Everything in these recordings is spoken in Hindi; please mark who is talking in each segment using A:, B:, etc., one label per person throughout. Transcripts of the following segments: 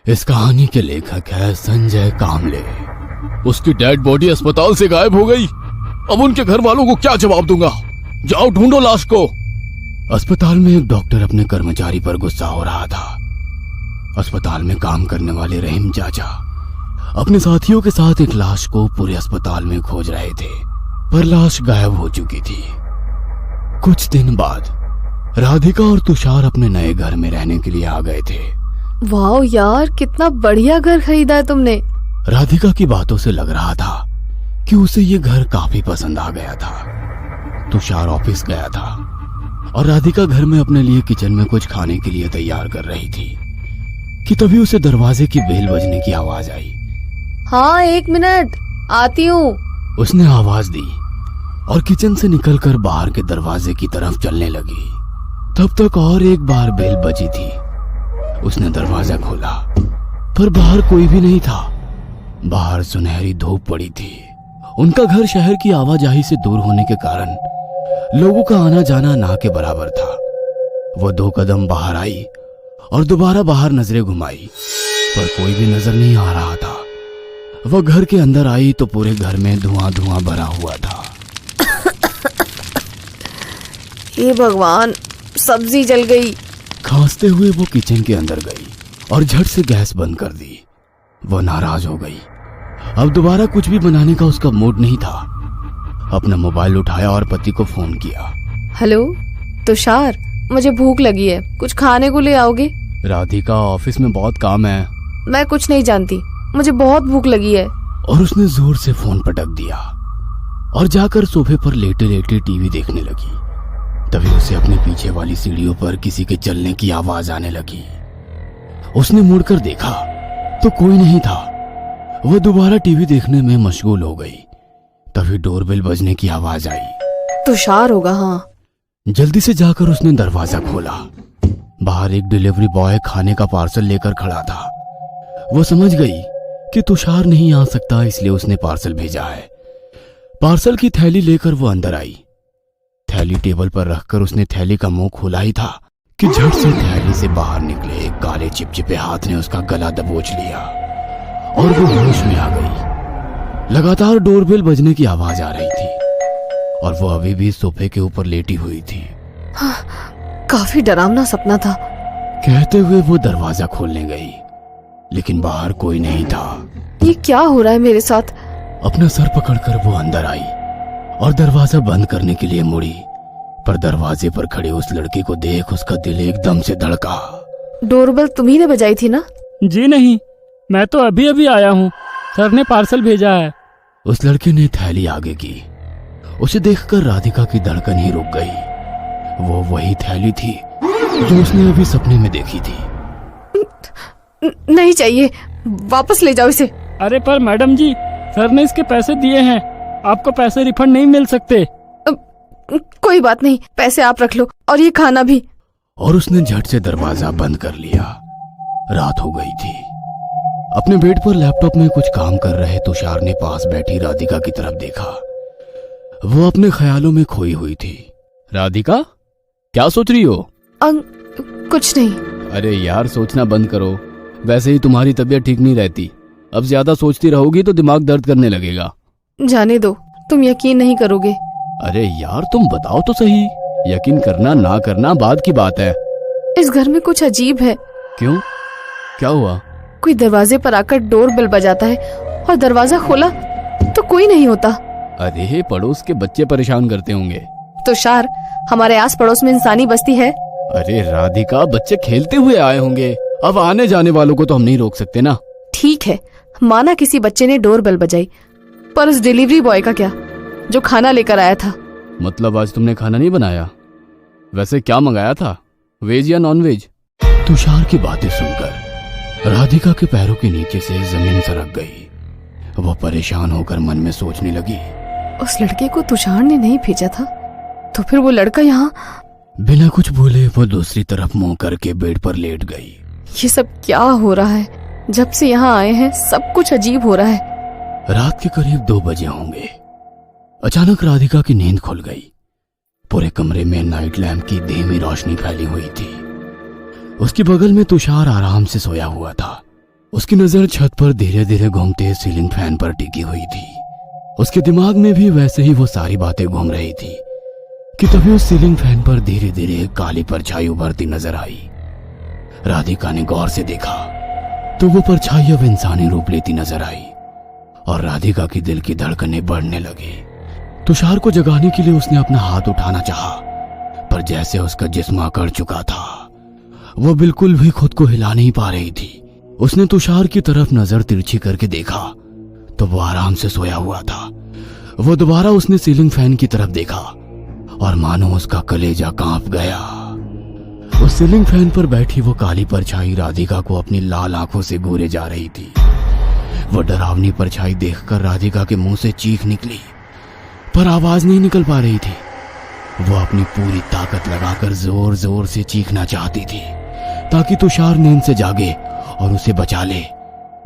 A: इस कहानी के लेखक है संजय कामले। उसकी डेड बॉडी अस्पताल से गायब हो गई। अब उनके घर वालों को क्या जवाब दूंगा? जाओ ढूंढो लाश को। अस्पताल में एक डॉक्टर अपने कर्मचारी पर गुस्सा हो रहा था। अस्पताल में काम करने वाले रहीम चाचा अपने साथियों के साथ एक लाश को पूरे अस्पताल में खोज रहे थे, पर लाश गायब हो चुकी थी। कुछ दिन बाद राधिका और तुषार अपने नए घर में रहने के लिए आ गए थे।
B: वाह यार, कितना बढ़िया घर खरीदा है तुमने।
A: राधिका की बातों से लग रहा था कि उसे ये घर काफी पसंद आ गया था। तुषार ऑफिस गया था और राधिका घर में अपने लिए किचन में कुछ खाने के लिए तैयार कर रही थी कि तभी उसे दरवाजे की बेल बजने की आवाज आई।
B: हाँ, 1 मिनट, आती हूँ।
A: उसने आवाज दी और किचन से निकलकर बाहर के दरवाजे की तरफ चलने लगी। तब तक और एक बार बेल बजी थी। उसने दरवाजा खोला, पर बाहर कोई भी नहीं था। बाहर सुनहरी धूप पड़ी थी। उनका घर शहर की आवाजाही से दूर होने के कारण लोगों का आना जाना ना के बराबर था। वो 2 कदम बाहर आई और दोबारा बाहर नजरें घुमाई, पर कोई भी नजर नहीं आ रहा था। वह घर के अंदर आई तो पूरे घर में धुआं धुआं भरा हुआ था।
B: हे भगवान, सब्जी जल गई।
A: खांसते हुए वो किचन के अंदर गई और झट से गैस बंद कर दी। वो नाराज हो गई। अब दोबारा कुछ भी बनाने का उसका मूड नहीं था। अपना मोबाइल उठाया और पति को फोन किया।
B: हेलो तुषार, मुझे भूख लगी है, कुछ खाने को ले आओगे?
A: राधिका, ऑफिस में बहुत काम है।
B: मैं कुछ नहीं जानती, मुझे बहुत भूख लगी है।
A: और उसने जोर से फोन पटक दिया और जाकर सोफे पर लेटे लेटे टीवी देखने लगी। तभी उसे अपने पीछे वाली सीढ़ियों पर किसी के चलने की आवाज आने लगी। उसने मुड़कर देखा तो कोई नहीं था। वह दोबारा टीवी देखने में मशगूल हो गई। तभी डोरबेल बजने की आवाज आई।
B: तुषार होगा। हाँ,
A: जल्दी से जाकर उसने दरवाजा खोला। बाहर एक डिलीवरी बॉय खाने का पार्सल लेकर खड़ा था। वो समझ गई कि तुषार नहीं आ सकता, इसलिए उसने पार्सल भेजा है। पार्सल की थैली लेकर वो अंदर आई। थैली टेबल पर रखकर उसने थैली का मुंह खोला ही था कि झट से थैली से बाहर निकले एक काले चिपचिपे हाथ ने उसका गला दबोच लिया और वो होश में आ गई। लगातार डोरबेल बजने की आवाज आ रही थी और वो अभी भी सोफे के ऊपर लेटी हुई थी।
B: हाँ, काफी डरावना सपना था।
A: कहते हुए वो दरवाजा खोलने गई, लेकिन बाहर कोई नहीं था।
B: ये क्या हो रहा है मेरे साथ?
A: अपना सर पकड़कर वो अंदर आई और दरवाजा बंद करने के लिए मुड़ी, पर दरवाजे पर खड़े उस लड़के को देख उसका दिल एकदम से धड़का।
B: डोरबेल तुम्ही ने बजाई थी ना?
C: जी नहीं, मैं तो अभी अभी आया हूँ, सर ने पार्सल भेजा है।
A: उस लड़के ने थैली आगे की। उसे देखकर राधिका की धड़कन ही रुक गई। वो वही थैली थी जो उसने अभी सपने में देखी थी।
B: नहीं चाहिए, वापस ले जाओ इसे।
C: अरे पर मैडम जी, सर ने इसके पैसे दिए हैं, आपको पैसे रिफंड नहीं मिल सकते।
B: कोई बात नहीं, पैसे आप रख लो और ये खाना भी।
A: और उसने झट से दरवाजा बंद कर लिया। रात हो गई थी। अपने बेड पर लैपटॉप में कुछ काम कर रहे तुषार ने पास बैठी राधिका की तरफ देखा। वो अपने ख्यालों में खोई हुई थी। राधिका, क्या सोच रही हो?
B: कुछ नहीं।
A: अरे यार, सोचना बंद करो। वैसे ही तुम्हारी तबीयत ठीक नहीं रहती। अब ज्यादा सोचती रहोगी तो दिमाग दर्द करने लगेगा।
B: जाने दो, तुम यकीन नहीं करोगे।
A: अरे यार, तुम बताओ तो सही। यकीन करना ना करना बाद की बात है।
B: इस घर में कुछ अजीब है।
A: क्यों? क्या हुआ?
B: कोई दरवाजे पर आकर डोरबेल बजाता है और दरवाजा खोला तो कोई नहीं होता।
A: अरे पड़ोस के बच्चे परेशान करते होंगे।
B: तुषार, हमारे आस पड़ोस में इंसानी बस्ती है।
A: अरे राधिका, बच्चे खेलते हुए आए होंगे। अब आने जाने वालों को तो हम नहीं रोक सकते ना।
B: ठीक है, माना किसी बच्चे ने डोरबेल बजाई, पर उस डिलीवरी बॉय का क्या जो खाना लेकर आया था?
A: मतलब आज तुमने खाना नहीं बनाया? वैसे क्या मंगाया था, वेज या नॉन वेज? तुषार की बातें सुनकर राधिका के पैरों के नीचे से जमीन सरक गई। वो परेशान होकर मन में सोचने लगी,
B: उस लड़के को तुषार ने नहीं भेजा था, तो फिर वो लड़का यहाँ?
A: बिना कुछ बोले वो दूसरी तरफ मुंह करके बेड पर लेट गई।
B: ये सब क्या हो रहा है? जब से यहाँ आए हैं सब कुछ अजीब हो रहा है।
A: रात के करीब 2 बजे होंगे। अचानक राधिका की नींद खुल गई। पूरे कमरे में नाइट लैंप की धीमी रोशनी फैली हुई थी। उसके बगल में तुषार आराम से सोया हुआ था। उसकी नजर छत पर धीरे धीरे घूमते सीलिंग फैन पर टिकी हुई थी। उसके दिमाग में भी वैसे ही वो सारी बातें घूम रही थी कि तभी उस सीलिंग फैन पर धीरे धीरे एक काली परछाई उभरती नजर आई। राधिका ने गौर से देखा तो वो परछाई अब इंसानी रूप लेती नजर आई और राधिका की दिल की धड़कनें बढ़ने लगी। तुषार को जगाने के लिए उसने अपना हाथ उठाना चाहा, पर जैसे उसका जिस्म अकड़ चुका था, वो बिल्कुल भी खुद को हिला नहीं पा रही थी। उसने तुषार की तरफ नजर तिरछी करके देखा तो वो आराम से सोया हुआ था। वो दोबारा उसने सीलिंग फैन की तरफ देखा और मानो उसका कलेजा कांप गया। उस सीलिंग फैन पर बैठी वो काली परछाई राधिका को अपनी लाल आंखों से घूरे जा रही थी। वो डरावनी परछाई देखकर राधिका के मुंह से चीख निकली, पर आवाज नहीं निकल पा रही थी। वो अपनी पूरी ताकत लगाकर जोर जोर से चीखना चाहती थी ताकि तुषार नींद से जागे और उसे बचा ले,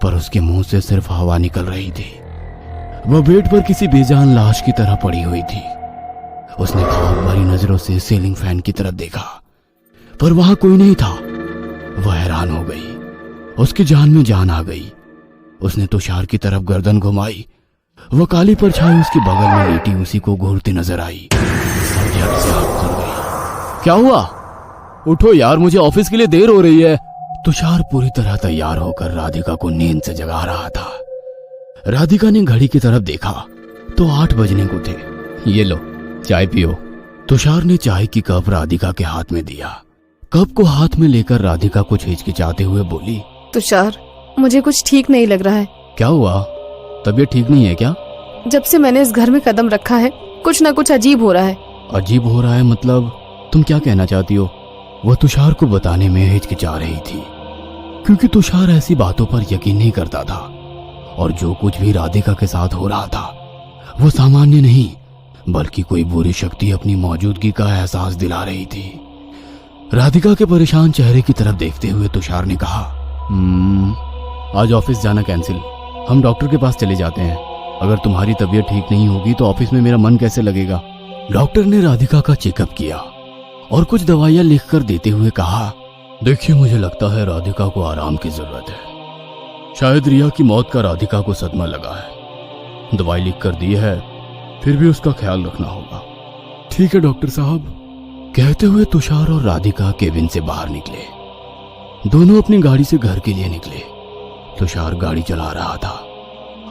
A: पर उसके मुंह से सिर्फ हवा निकल रही थी। वह बेड पर किसी बेजान लाश की तरह पड़ी हुई थी। उसने खौफ भरी नजरों से सीलिंग फैन की तरफ देखा, पर वहां कोई नहीं था। वह हैरान हो गई, उसकी जान में जान आ गई। उसने तुषार की तरफ गर्दन घुमाई। वह काली परछाई उसके बगल में लेटी उसी को घूरती नजर आई और झट से आँख खुल गई। क्या हुआ? उठो यार, मुझे ऑफिस के लिए देर हो रही है। तुषार पूरी तरह तैयार होकर राधिका को नींद से जगा रहा था। राधिका ने घड़ी की तरफ देखा तो 8 बजने को थे। ये लो, चाय पियो। तुषार ने चाय की कप राधिका के हाथ में दिया। कप को हाथ में लेकर राधिका कुछ हिचकिचाते हुए बोली,
B: तुषार, मुझे कुछ ठीक नहीं लग रहा है।
A: क्या हुआ? तबीयत ठीक नहीं है क्या?
B: जब से मैंने इस घर में कदम रखा है कुछ ना कुछ अजीब हो रहा है।
A: अजीब हो रहा है मतलब? तुम क्या कहना चाहती हो? वह तुषार को बताने में हिचकिचा रही थी क्योंकि तुषार ऐसी बातों पर यकीन नहीं करता था और जो कुछ भी राधिका के साथ हो रहा था वो सामान्य नहीं बल्कि कोई बुरी शक्ति अपनी मौजूदगी का एहसास दिला रही थी। राधिका के परेशान चेहरे की तरफ देखते हुए तुषार ने कहा, आज ऑफिस जाना कैंसिल। हम डॉक्टर के पास चले जाते हैं। अगर तुम्हारी तबीयत ठीक नहीं होगी तो ऑफिस में मेरा मन कैसे लगेगा? डॉक्टर ने राधिका का चेकअप किया और कुछ दवाइयां लिखकर देते हुए कहा, देखिए, मुझे लगता है राधिका को आराम की जरूरत है। शायद रिया की मौत का राधिका को सदमा लगा है। दवाई लिख कर दी है, फिर भी उसका ख्याल रखना होगा। ठीक है डॉक्टर साहब। कहते हुए तुषार और राधिका केबिन से बाहर निकले। दोनों अपनी गाड़ी से घर के लिए निकले। तुषार गाड़ी चला रहा था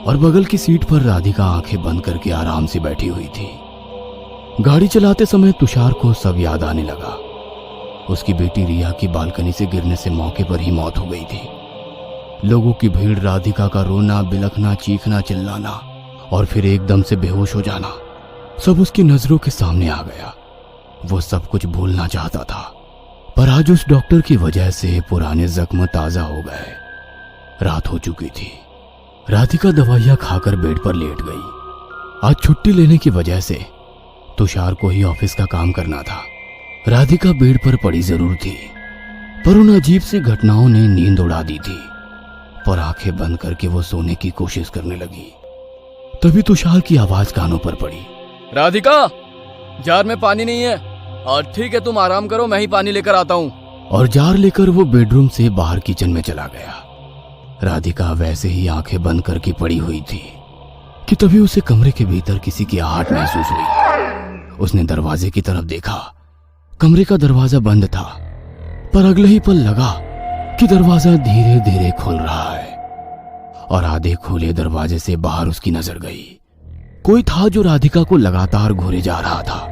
A: और बगल की सीट पर राधिका आंखें बंद करके आराम से बैठी हुई थी। गाड़ी चलाते समय तुषार को सब याद आने लगा। उसकी बेटी रिया की बालकनी से गिरने से मौके पर ही मौत हो गई थी। लोगों की भीड़, राधिका का रोना, बिलखना, चीखना, चिल्लाना और फिर एकदम से बेहोश हो जाना, सब उसकी नजरों के सामने आ गया। वो सब कुछ भूलना चाहता था, पर आज उस डॉक्टर की वजह से पुराने जख्म ताजा हो गए। रात हो चुकी थी। राधिका दवाइयां खाकर बेड पर लेट गई। आज छुट्टी लेने की वजह से तुषार को ही ऑफिस का काम करना था। राधिका बेड पर पड़ी जरूर थी, पर उन अजीब सी घटनाओं ने नींद उड़ा दी थी। पर आंखें बंद करके वो सोने की कोशिश करने लगी। तभी तुषार की आवाज कानों पर पड़ी,
D: राधिका, जार में पानी नहीं है। और ठीक है, तुम आराम करो, मैं ही पानी लेकर आता हूँ।
A: और जार लेकर वो बेडरूम से बाहर किचन में चला गया। राधिका वैसे ही आंखें बंद करके पड़ी हुई थी कि तभी उसे कमरे के भीतर किसी की आहट महसूस हुई। उसने दरवाजे की तरफ देखा। कमरे का दरवाजा बंद था, पर अगले ही पल लगा कि दरवाजा धीरे धीरे खुल रहा है और आधे खुले दरवाजे से बाहर उसकी नजर गई। कोई था जो राधिका को लगातार घूरे जा रहा था।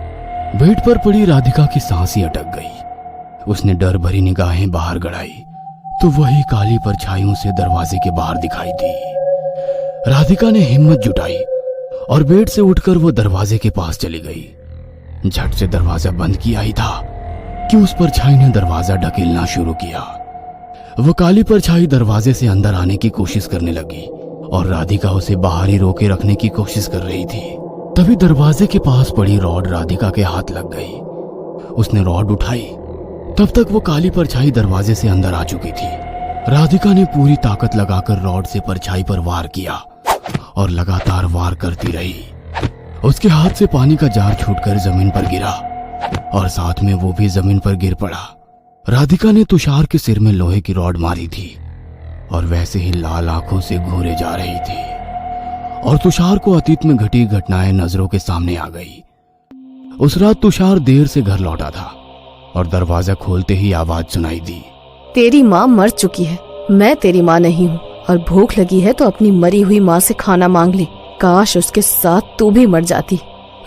A: बेड पर पड़ी राधिका की सांस ही अटक गई। उसने डर भरी निगाहें बाहर गड़ाई तो वही काली परछाइयों से दरवाजे के बाहर दिखाई दी। राधिका ने हिम्मत जुटाई और बेड से उठकर वो दरवाजे के पास चली गई। झट से दरवाजा बंद किया ही था कि उस परछाई ने दरवाजा ढकेलना शुरू किया। वो काली परछाई दरवाजे से अंदर आने की कोशिश करने लगी और राधिका उसे बाहर ही रोके रखने की कोशिश कर रही थी। तभी दरवाजे के पास पड़ी रॉड राधिका के हाथ लग गई। उसने रॉड उठाई, तब तक वो काली परछाई दरवाजे से अंदर आ चुकी थी। राधिका ने पूरी ताकत लगाकर रॉड से परछाई पर वार किया और लगातार वार करती रही। उसके हाथ से पानी का जार छूटकर जमीन पर गिरा और साथ में वो भी जमीन पर गिर पड़ा। राधिका ने तुषार के सिर में लोहे की रॉड मारी थी और वैसे ही लाल आंखों से घूरे जा रही थी। और तुषार को अतीत में घटी घटनाएं नजरों के सामने आ गई। उस रात तुषार देर से घर लौटा था और दरवाजा खोलते ही आवाज सुनाई दी।
B: तेरी माँ मर चुकी है, मैं तेरी माँ नहीं हूँ, और भूख लगी है तो अपनी मरी हुई माँ से खाना मांग ले। काश उसके साथ तू भी मर जाती।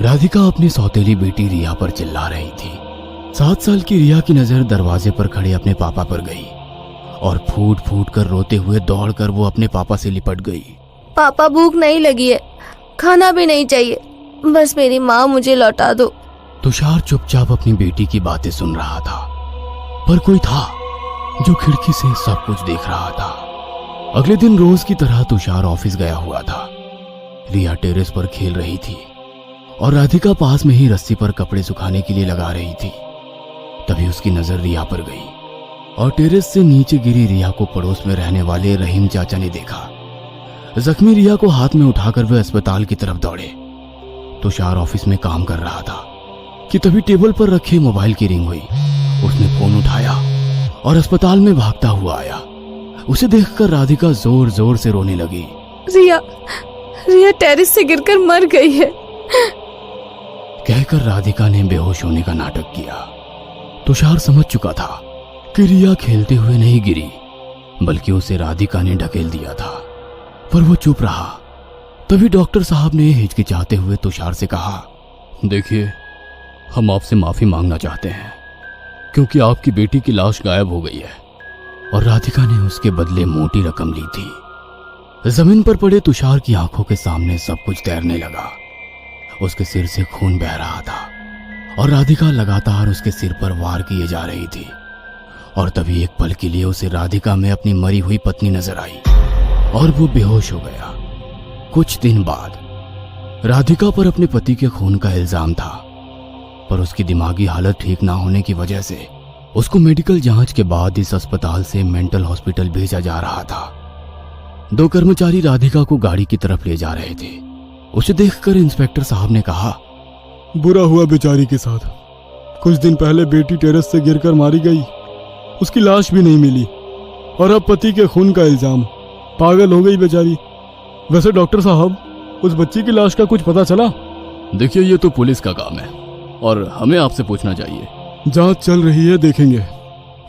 A: राधिका अपनी सौतेली बेटी रिया पर चिल्ला रही थी। 7 साल की रिया की नजर दरवाजे पर खड़े अपने पापा पर गई और फूट फूट कर रोते हुए दौड़कर वो अपने पापा से लिपट गई।
E: पापा, भूख नहीं लगी है, खाना भी नहीं चाहिए, बस मेरी माँ मुझे लौटा दो।
A: तुषार चुपचाप अपनी बेटी की बातें सुन रहा था, पर कोई था जो खिड़की से सब कुछ देख रहा था। अगले दिन रोज की तरह तुषार ऑफिस गया हुआ था। रिया टेरेस पर खेल रही थी और राधिका पास में ही रस्सी पर कपड़े सुखाने के लिए लगा रही थी। तभी उसकी नजर रिया पर गई और टेरेस से नीचे गिरी रिया को पड़ोस में रहने वाले रहीम चाचा ने देखा। जख्मी रिया को हाथ में उठाकर वे अस्पताल की तरफ दौड़े। तुषार ऑफिस में काम कर रहा था कि तभी टेबल पर रखे मोबाइल की रिंग हुई। उसने फोन उठाया और अस्पताल में भागता हुआ आया। उसे देखकर राधिका जोर जोर से रोने लगी।
B: रिया रिया टेरेस से गिरकर मर गई है,
A: कहकर राधिका ने बेहोश होने का नाटक किया। तुषार समझ चुका था कि रिया खेलते हुए नहीं गिरी, बल्कि उसे राधिका ने ढकेल दिया था, पर वो चुप रहा। तभी डॉक्टर साहब ने हिचकिचाते हुए तुषार से कहा,
D: देखिए, हम आपसे माफी मांगना चाहते हैं क्योंकि आपकी बेटी की लाश गायब हो गई है।
A: और राधिका ने उसके बदले मोटी रकम ली थी। जमीन पर पड़े तुषार की आंखों के सामने सब कुछ तैरने लगा। उसके सिर से खून बह रहा था और राधिका लगातार उसके सिर पर वार किए जा रही थी। और तभी एक पल के लिए उसे राधिका में अपनी मरी हुई पत्नी नजर आई और वो बेहोश हो गया। कुछ दिन बाद राधिका पर अपने पति के खून का इल्जाम था, पर उसकी दिमागी हालत ठीक ना होने की वजह से उसको मेडिकल जांच के बाद इस अस्पताल से मेंटल हॉस्पिटल भेजा जा रहा था। 2 कर्मचारी राधिका को गाड़ी की तरफ ले जा रहे थे। उसे देखकर इंस्पेक्टर साहब ने कहा,
F: बुरा हुआ बेचारी के साथ। कुछ दिन पहले बेटी टेरेस से गिरकर मारी गई, उसकी लाश भी नहीं मिली, और अब पति के खून का इल्जाम। पागल हो गई बेचारी। वैसे डॉक्टर साहब, उस बच्ची की लाश का कुछ पता चला?
D: देखिए, ये तो पुलिस का काम है और हमें आपसे पूछना चाहिए।
F: जांच चल रही है, देखेंगे।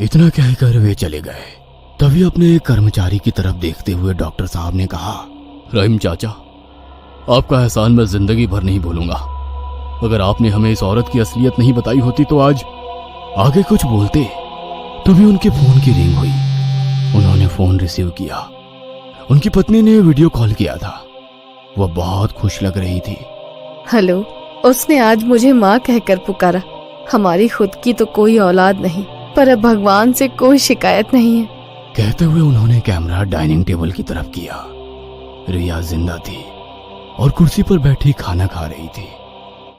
A: इतना कहकर वे चले गए। तभी अपने एक कर्मचारी की तरफ देखते हुए डॉक्टर साहब ने कहा,
D: रहीम चाचा, आपका एहसान मैं जिंदगी भर नहीं भूलूंगा। अगर आपने हमें इस औरत की असलियत नहीं बताई होती तो आज।
A: आगे कुछ बोलते तभी उनके फोन की रिंग हुई। उन्होंने फोन रिसीव किया। उनकी पत्नी ने वीडियो कॉल किया था। वह बहुत खुश लग रही थी।
B: हेलो, उसने आज मुझे माँ कहकर पुकारा। हमारी खुद की तो कोई औलाद नहीं, पर अब भगवान से कोई शिकायत नहीं है।
A: कहते हुए उन्होंने कैमरा डाइनिंग टेबल की तरफ किया। रिया जिंदा थी और कुर्सी पर बैठी खाना खा रही थी।